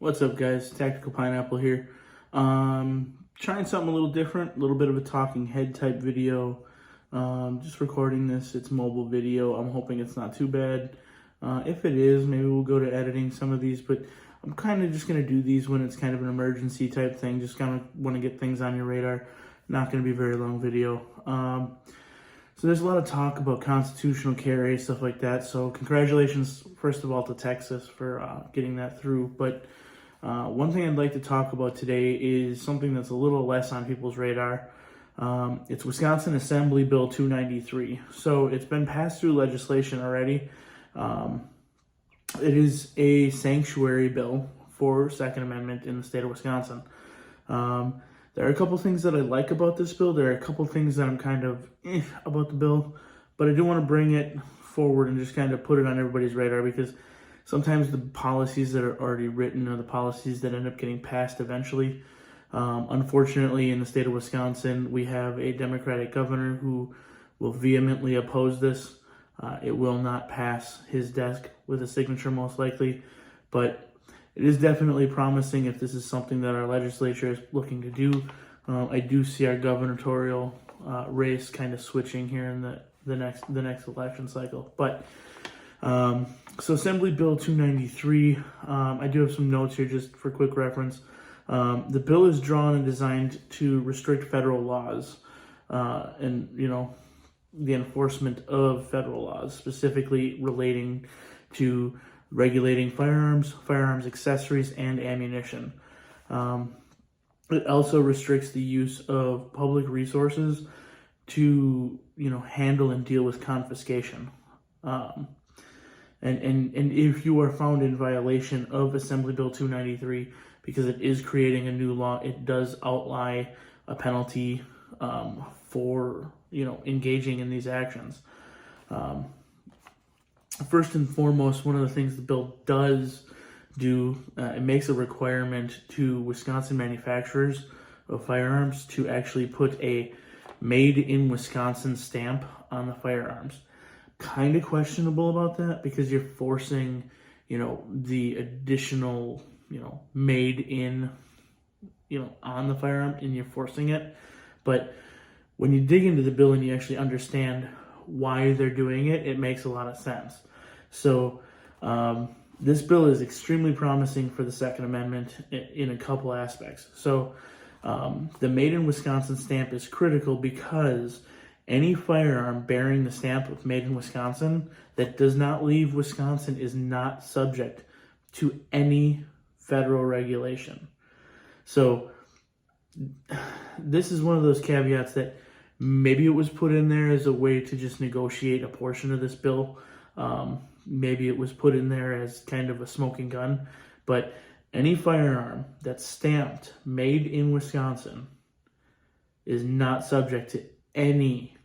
What's up, guys? Tactical Pineapple here. Trying something a little different, a little bit of a talking head type video. Just recording this. It's mobile video. I'm hoping it's not too bad. If it is, maybe we'll go to editing some of these, but I'm kind of just going to do these when it's kind of an emergency type thing. Just kind of want to get things on your radar. Not going to be a very long video. So there's a lot of talk about constitutional carry, stuff like that. So congratulations, first of all, to Texas for getting that through. But one thing I'd like to talk about today is something that's a little less on people's radar. It's Wisconsin Assembly Bill 293. So it's been passed through legislation already. It is a sanctuary bill for Second Amendment in the state of Wisconsin. There are a couple things that I like about this bill. There are a couple things that I'm kind of about the bill, but I do want to bring it forward and just kind of put it on everybody's radar, because sometimes the policies that are already written are the policies that end up getting passed eventually. Unfortunately, in the state of Wisconsin, we have a Democratic governor who will vehemently oppose this. It will not pass his desk with a signature, most likely, but it is definitely promising if this is something that our legislature is looking to do. I do see our gubernatorial race kind of switching here in the next election cycle. But so Assembly Bill 293, I do have some notes here just for quick reference. The bill is drawn and designed to restrict federal laws and, the enforcement of federal laws, specifically relating to regulating firearms, firearms accessories, and ammunition. It also restricts the use of public resources to, handle and deal with confiscation. And if you are found in violation of Assembly Bill 293, because it is creating a new law, it does outline a penalty for, engaging in these actions. First and foremost, one of the things the bill does do, it makes a requirement to Wisconsin manufacturers of firearms to actually put a Made in Wisconsin stamp on the firearms. Kind of questionable about that, because you're forcing, the additional, made in, on the firearm, and you're forcing it. But when you dig into the bill and you actually understand why they're doing it, it makes a lot of sense. So this bill is extremely promising for the Second Amendment in a couple aspects. So the Made in Wisconsin stamp is critical because any firearm bearing the stamp of Made in Wisconsin that does not leave Wisconsin is not subject to any federal regulation. So this is one of those caveats that maybe it was put in there as a way to just negotiate a portion of this bill. Maybe it was put in there as kind of a smoking gun. But any firearm that's stamped Made in Wisconsin is not subject to any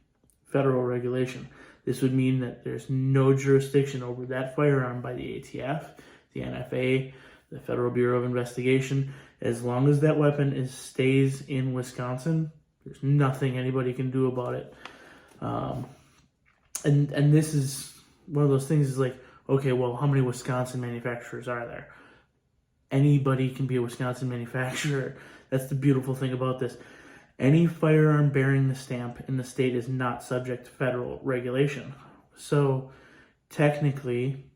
federal regulation. This would mean that there's no jurisdiction over that firearm by the ATF, the NFA, the Federal Bureau of Investigation. As long as that weapon stays in Wisconsin, there's nothing anybody can do about it. And this is one of those things is like, okay, well, how many Wisconsin manufacturers are there? Anybody can be a Wisconsin manufacturer. That's the beautiful thing about this. Any firearm bearing the stamp in the state is not subject to federal regulation. So technically,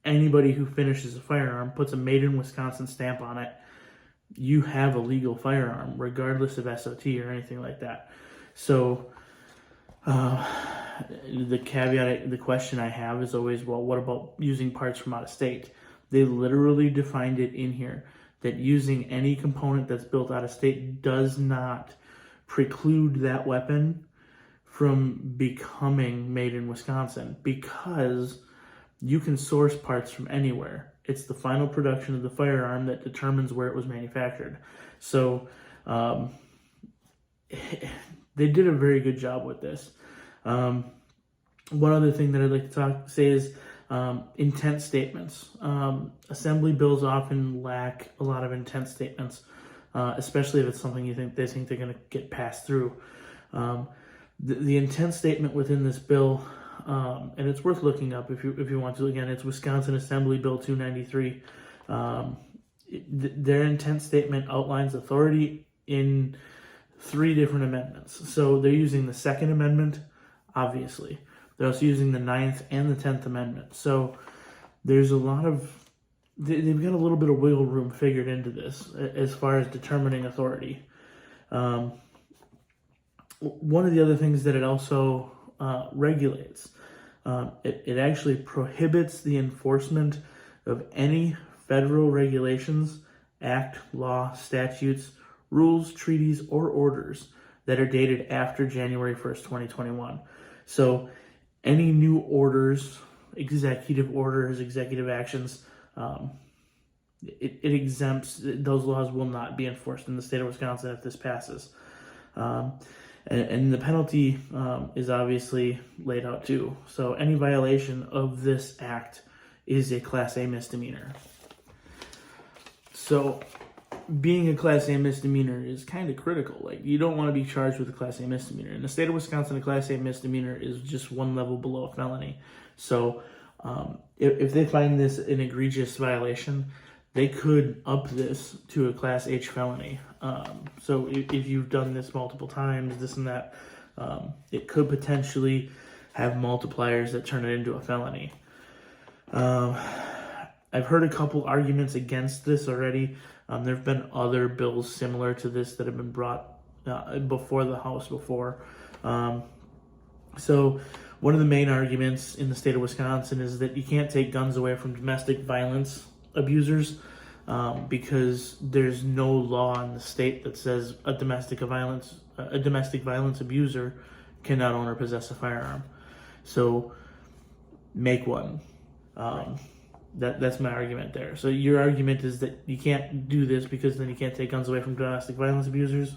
anybody who finishes a firearm, puts a Made in Wisconsin stamp on it, you have a legal firearm, regardless of SOT or anything like that. So the caveat, the question I have is always, well, what about using parts from out of state? They literally defined it in here that using any component that's built out of state does not preclude that weapon from becoming made in Wisconsin, because you can source parts from anywhere. It's the final production of the firearm that determines where it was manufactured. So they did a very good job with this. One other thing that I'd like to say is intent statements. Assembly bills often lack a lot of intent statements, especially if it's something they think they're going to get passed through. The intent statement within this bill, and it's worth looking up if you want to. Again, it's Wisconsin Assembly Bill 293. their intent statement outlines authority in 3 different amendments. So they're using the Second Amendment, obviously. They're also using the 9th and the 10th Amendment. So there's a lot of, they've got a little bit of wiggle room figured into this as far as determining authority. One of the other things that it also regulates, it actually prohibits the enforcement of any federal regulations, act, law, statutes, rules, treaties, or orders that are dated after January 1st, 2021. So any new orders, executive orders, executive actions, it exempts, those laws will not be enforced in the state of Wisconsin if this passes. And the penalty is obviously laid out too. So any violation of this act is a Class A misdemeanor. So being a Class A misdemeanor is kind of critical. Like, you don't want to be charged with a Class A misdemeanor. In the state of Wisconsin, a Class A misdemeanor is just one level below a felony. So if they find this an egregious violation, they could up this to a Class H felony. So if you've done this multiple times, this and that, it could potentially have multipliers that turn it into a felony. I've heard a couple arguments against this already. There have been other bills similar to this that have been brought before the House before. So one of the main arguments in the state of Wisconsin is that you can't take guns away from domestic violence abusers because there's no law in the state that says a domestic violence abuser cannot own or possess a firearm. So make one. That's my argument there. So your argument is that you can't do this because then you can't take guns away from domestic violence abusers.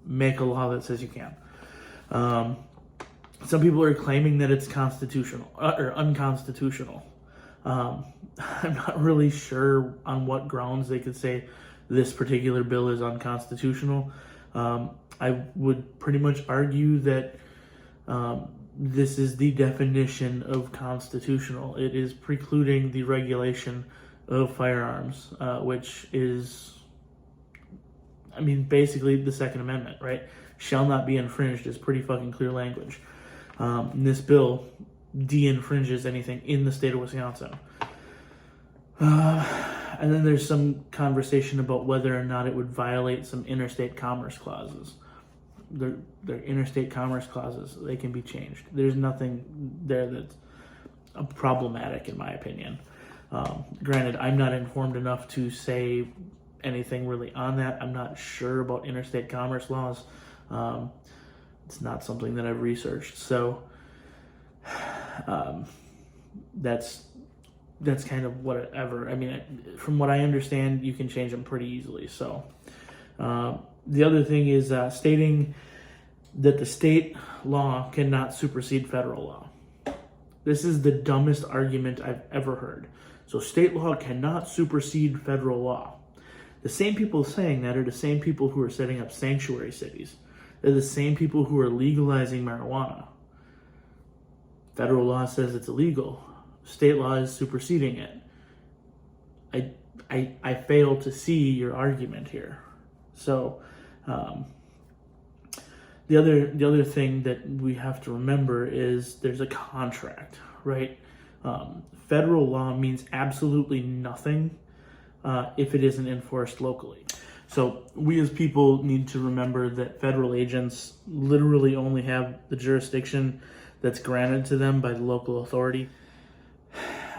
Make a law that says you can. Some people are claiming that it's constitutional or unconstitutional. I'm not really sure on what grounds they could say this particular bill is unconstitutional. I would pretty much argue that this is the definition of constitutional. It is precluding the regulation of firearms, which is, I mean, basically the Second Amendment, right? Shall not be infringed is pretty fucking clear language. And this bill de-infringes anything in the state of Wisconsin. And then there's some conversation about whether or not it would violate some interstate commerce clauses. They're interstate commerce clauses. They can be changed. There's nothing there that's problematic in my opinion. Granted, I'm not informed enough to say anything really on that. I'm not sure about interstate commerce laws. It's not something that I've researched. So that's kind of whatever. I mean, from what I understand, you can change them pretty easily. So the other thing is stating that the state law cannot supersede federal law. This is the dumbest argument I've ever heard. So state law cannot supersede federal law. The same people saying that are the same people who are setting up sanctuary cities. They're the same people who are legalizing marijuana. Federal law says it's illegal. State law is superseding it. I fail to see your argument here. So the other thing that we have to remember is there's a contract, right? Federal law means absolutely nothing if it isn't enforced locally. So we as people need to remember that federal agents literally only have the jurisdiction that's granted to them by the local authority.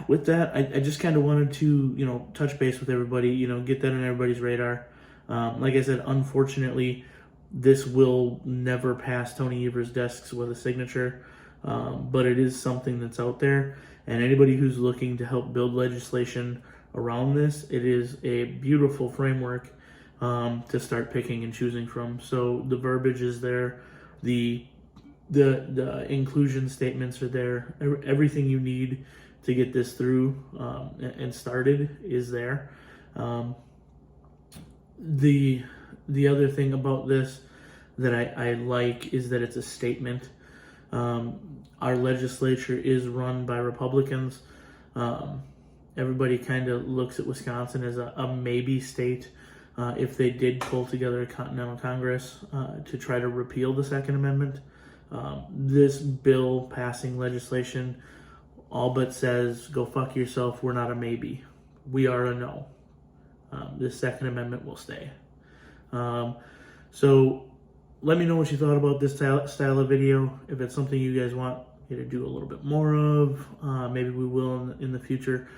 With that, I just kind of wanted to, touch base with everybody, get that on everybody's radar. Like I said, unfortunately, this will never pass Tony Evers' desks with a signature, but it is something that's out there. And anybody who's looking to help build legislation around this, it is a beautiful framework to start picking and choosing from. So the verbiage is there, the inclusion statements are there, everything you need to get this through and started is there. The other thing about this that I like is that it's a statement. Our legislature is run by Republicans. everybody kind of looks at Wisconsin as a maybe state if they did pull together a Continental Congress to try to repeal the Second Amendment. This bill passing legislation all but says, go fuck yourself, we're not a maybe. We are a no. The Second Amendment will stay. So let me know what you thought about this style of video. If it's something you guys want me to do a little bit more of, maybe we will in the future.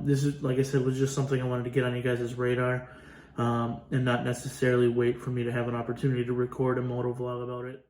This is, like I said, was just something I wanted to get on you guys' radar and not necessarily wait for me to have an opportunity to record a motovlog about it.